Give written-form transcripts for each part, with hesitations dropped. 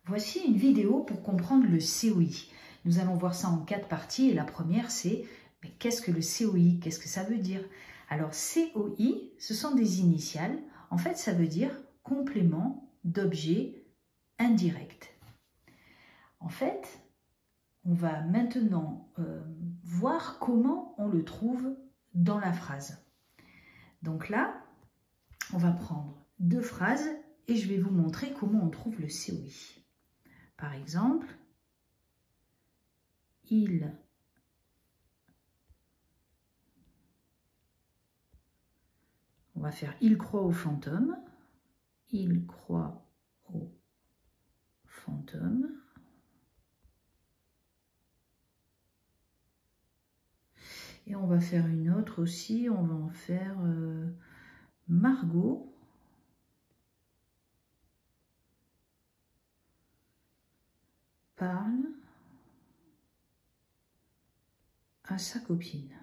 Voici une vidéo pour comprendre le COI. Nous allons voir ça en 4 parties et la première c'est mais qu'est-ce que le COI? Qu'est-ce que ça veut dire? Alors COI, ce sont des initiales. En fait, ça veut dire complément d'objet indirect. En fait, on va maintenant voir comment on le trouve dans la phrase. Donc là, on va prendre 2 phrases et je vais vous montrer comment on trouve le COI. Par exemple, on va faire il croit au fantôme. Il croit au fantôme. Et on va faire une autre aussi, on va en faire Margot parle à sa copine.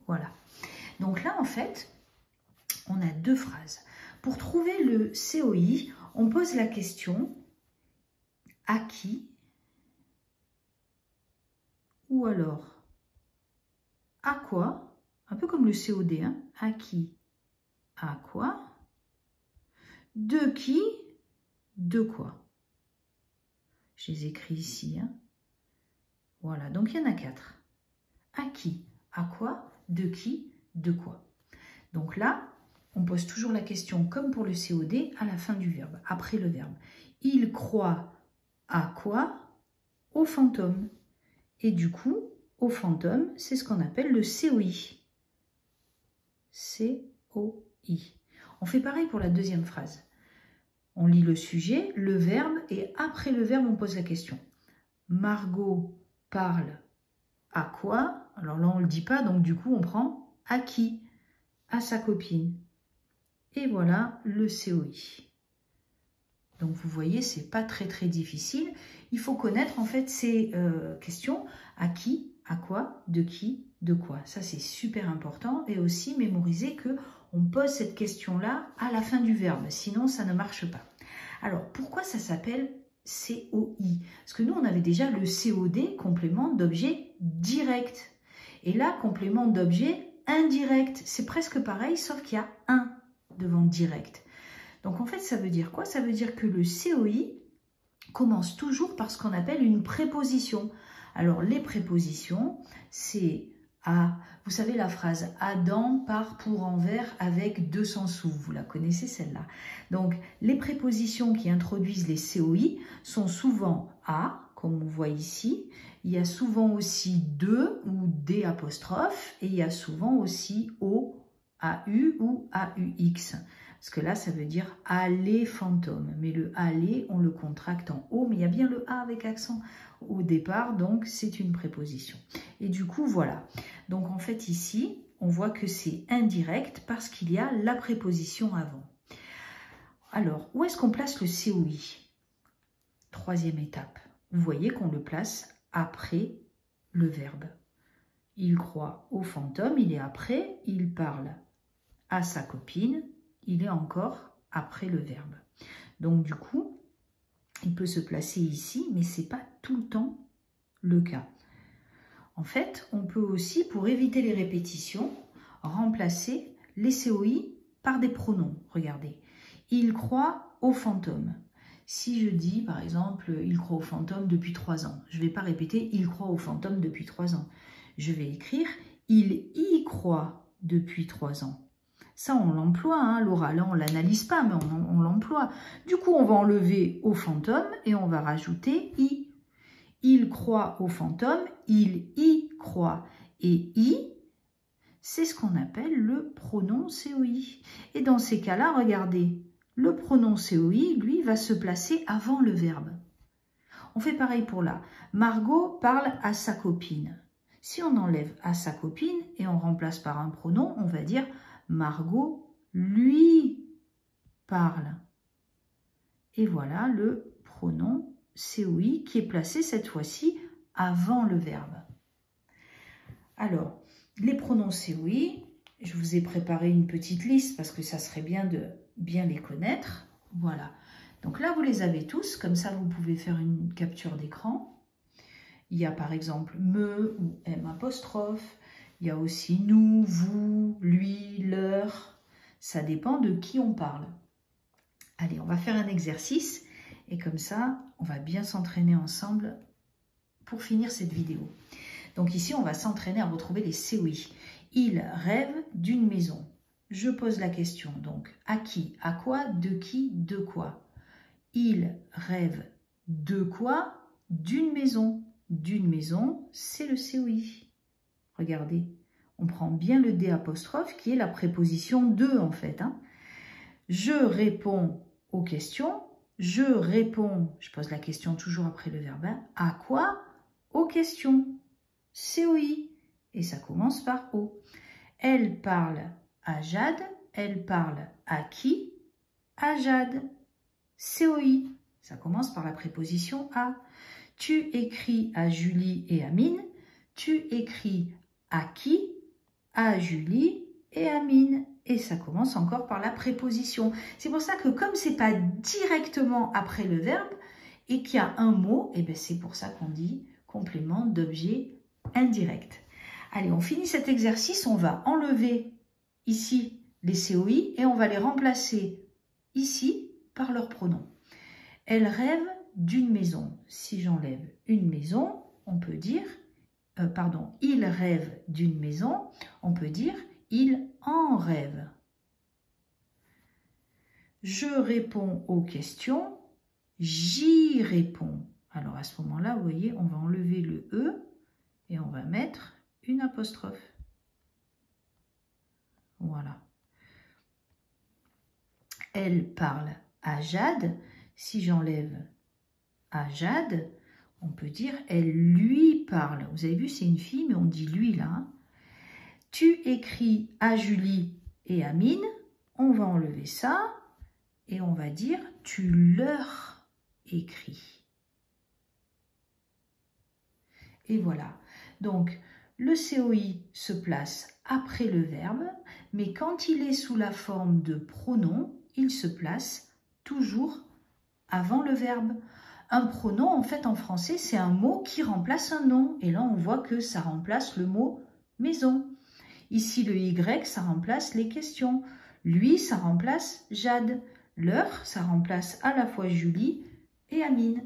Voilà. Donc là, en fait, on a 2 phrases. Pour trouver le COI, on pose la question à qui ou alors à quoi, un peu comme le COD, hein, à qui, à quoi, de qui, de quoi. Je les écris ici. Hein. Voilà, donc il y en a 4. À qui, à quoi, de qui, de quoi. Donc là, on pose toujours la question, comme pour le COD, à la fin du verbe, après le verbe. Il croit à quoi? Au fantôme. Et du coup, au fantôme, c'est ce qu'on appelle le COI. COI. On fait pareil pour la deuxième phrase. On lit le sujet, le verbe, et après le verbe, on pose la question. Margot parle à quoi? Alors là, on ne le dit pas, donc du coup, on prend à qui? À sa copine. Et voilà le COI. Donc vous voyez, c'est pas très difficile. Il faut connaître en fait ces questions. À qui, à quoi, de qui, de quoi. Ça c'est super important. Et aussi mémoriser que on pose cette question-là à la fin du verbe. Sinon ça ne marche pas. Alors pourquoi ça s'appelle COI? Parce que nous on avait déjà le COD, complément d'objet direct. Et là, complément d'objet indirect. C'est presque pareil, sauf qu'il y a un devant direct. Donc en fait, ça veut dire quoi? Ça veut dire que le COI commence toujours par ce qu'on appelle une préposition. Alors les prépositions, c'est à, vous savez la phrase « Adam part pour Anvers avec 200 sous », vous la connaissez celle-là. Donc les prépositions qui introduisent les COI sont souvent à, comme on voit ici, il y a souvent aussi de ou des apostrophes et il y a souvent aussi au, AU ou AUX. Parce que là, ça veut dire aller fantôme. Mais le aller, on le contracte en O, mais il y a bien le A avec accent au départ, donc c'est une préposition. Et du coup, voilà. Donc en fait, ici, on voit que c'est indirect parce qu'il y a la préposition avant. Alors, où est-ce qu'on place le COI? Troisième étape. Vous voyez qu'on le place après le verbe. Il croit au fantôme, il est après, il parle à sa copine, il est encore après le verbe. Donc du coup, il peut se placer ici, mais ce n'est pas tout le temps le cas. En fait, on peut aussi, pour éviter les répétitions, remplacer les COI par des pronoms. Regardez, il croit au fantôme. Si je dis, par exemple, il croit au fantôme depuis 3 ans, je ne vais pas répéter il croit au fantôme depuis 3 ans. Je vais écrire il y croit depuis 3 ans. Ça, on l'emploie, hein, Laura. Là, on ne l'analyse pas, mais on l'emploie. Du coup, on va enlever au fantôme et on va rajouter i. Il croit au fantôme, il y croit. Et i, c'est ce qu'on appelle le pronom COI. Et dans ces cas-là, regardez, le pronom COI, lui, va se placer avant le verbe. On fait pareil pour là. Margot parle à sa copine. Si on enlève à sa copine et on remplace par un pronom, on va dire Margot lui parle. Et voilà le pronom COI qui est placé cette fois-ci avant le verbe. Alors, les pronoms COI, je vous ai préparé une petite liste parce que ça serait bien de bien les connaître. Voilà. Donc là, vous les avez tous. Comme ça, vous pouvez faire une capture d'écran. Il y a par exemple me ou M apostrophe. Il y a aussi nous, vous, lui, leur. Ça dépend de qui on parle. Allez, on va faire un exercice. Et comme ça, on va bien s'entraîner ensemble pour finir cette vidéo. Donc ici, on va s'entraîner à retrouver les COI. Il rêve d'une maison. Je pose la question, donc, à qui, à quoi, de quoi. Il rêve de quoi? D'une maison. D'une maison, c'est le COI. Regardez, on prend bien le D apostrophe qui est la préposition de en fait. Hein. Je réponds aux questions. Je réponds, je pose la question toujours après le verbe, hein, à quoi? Aux questions. COI. Et ça commence par O. Elle parle à Jade. Elle parle à qui? À Jade. COI. Ça commence par la préposition à. Tu écris à Julie et Amine. Tu écris à qui? À Julie et Amine. Et ça commence encore par la préposition. C'est pour ça que comme c'est pas directement après le verbe et qu'il y a un mot, et ben c'est pour ça qu'on dit complément d'objet indirect. Allez, on finit cet exercice. On va enlever ici les COI et on va les remplacer ici par leurs pronoms. Elle rêve d'une maison. Si j'enlève une maison, on peut dire, il rêve d'une maison, on peut dire, il en rêve. Je réponds aux questions, j'y réponds. Alors à ce moment-là, vous voyez, on va enlever le E et on va mettre une apostrophe. Voilà. Elle parle à Jade. Si j'enlève à Jade, on peut dire elle lui parle. Vous avez vu, c'est une fille, mais on dit lui là. Hein. Tu écris à Julie et Amine. On va enlever ça et on va dire tu leur écris. Et voilà. Donc, le COI se place après le verbe, mais quand il est sous la forme de pronom, il se place toujours avant le verbe. Un pronom, en fait, en français, c'est un mot qui remplace un nom. Et là, on voit que ça remplace le mot maison. Ici, le Y, ça remplace les questions. Lui, ça remplace Jade. Leur, ça remplace à la fois Julie et Amine.